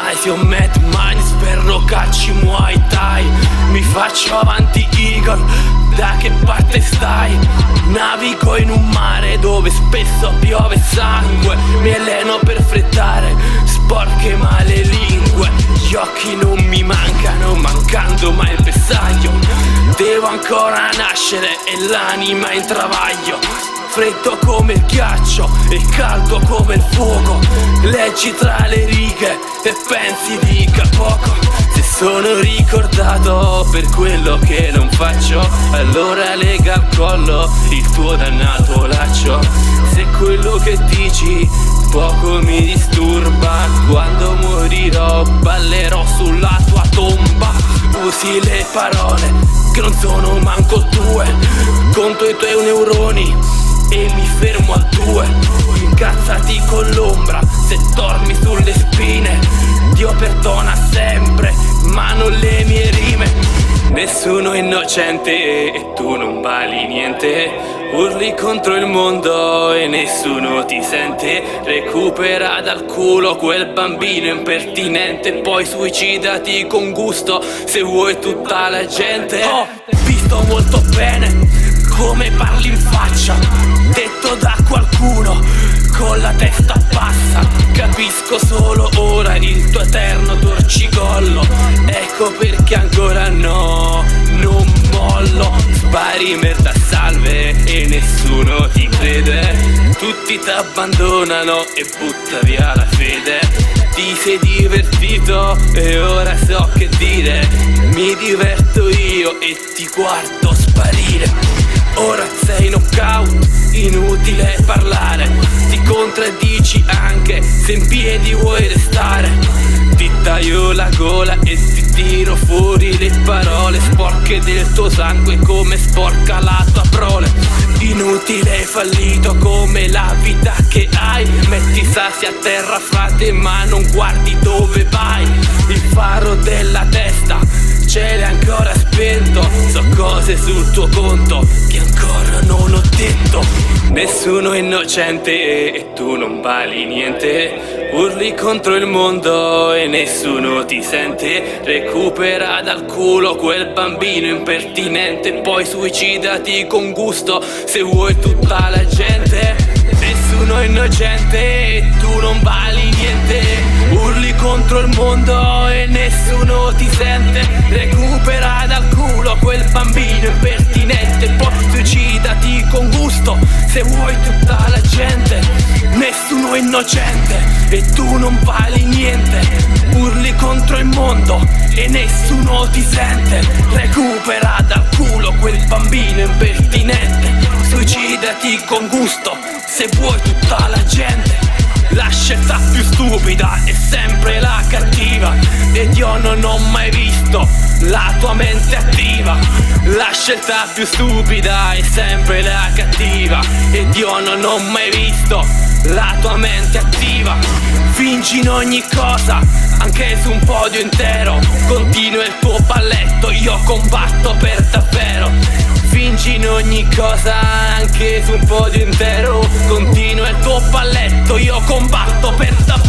Tyson, Mad Minds, Ferro, Calci, Muay Thai. Mi faccio avanti Eagle, da che parte stai? Navigo in un mare dove spesso piove sangue. Mi alleno per freddare sporche male lingue. Gli occhi non mi mancano, mancando mai il bersaglio. Devo ancora nascere e l'anima in travaglio. Freddo come il ghiaccio e caldo come il fuoco. Leggi tra le righe e pensi dica poco. Se sono ricordato per quello che non faccio, allora lega al collo il tuo dannato laccio. Se quello che dici poco mi disturba, quando morirò ballerò sulla tua tomba. Usi le parole che non sono manco tue, conto i tuoi neuroni e mi fermo a 2. Incazzati con l'ombra se dormi sulle spine. Dio perdona sempre, ma non le mie rime. Nessuno è innocente e tu non vali niente. Urli contro il mondo e nessuno ti sente. Recupera dal culo quel bambino impertinente, poi suicidati con gusto se vuoi tutta la gente. Ho visto molto bene come parli in faccia, detto da qualcuno con la testa bassa. Capisco solo ora il tuo eterno torcicollo. Ecco perché ancora no, non mollo. Spari merda salve e nessuno ti crede. Tutti t'abbandonano e butta via la fede. Ti sei divertito e ora so che dire. Mi diverto io e ti guardo sparire. Ora sei knockout, inutile parlare. Ti contraddici anche se in piedi vuoi restare. Ti taglio la gola e ti tiro fuori le parole sporche del tuo sangue come sporca la tua prole. Inutile, fallito come la vita che hai. Metti i sassi a terra frate ma non guardi dove vai. Il faro della testa ce l'hai ancora spento. So cose sul tuo conto che ancora non ho detto. Nessuno è innocente e tu non vali niente. Urli contro il mondo e nessuno ti sente. Recupera dal culo quel bambino impertinente, poi suicidati con gusto se vuoi tutta la gente. Nessuno è innocente e tu non vali niente. Urli contro il mondo e nessuno ti sente. Recupera dal culo quel bambino impertinente, poi suicidati con gusto se vuoi tutta la gente. Nessuno è innocente e tu non vali niente. Urli contro il mondo e nessuno ti sente. Recupera dal culo quel bambino impertinente, suicidati con gusto se vuoi tutta la gente. La scelta più stupida è sempre la cattiva ed io non ho mai visto la tua mente attiva. La scelta più stupida è sempre la cattiva ed io non ho mai visto la tua mente attiva. Fingi in ogni cosa, anche su un podio intero. Continua il tuo balletto, io combatto per davvero. Fingi in ogni cosa, anche su un podio intero. Continua il tuo balletto, io combatto per davvero.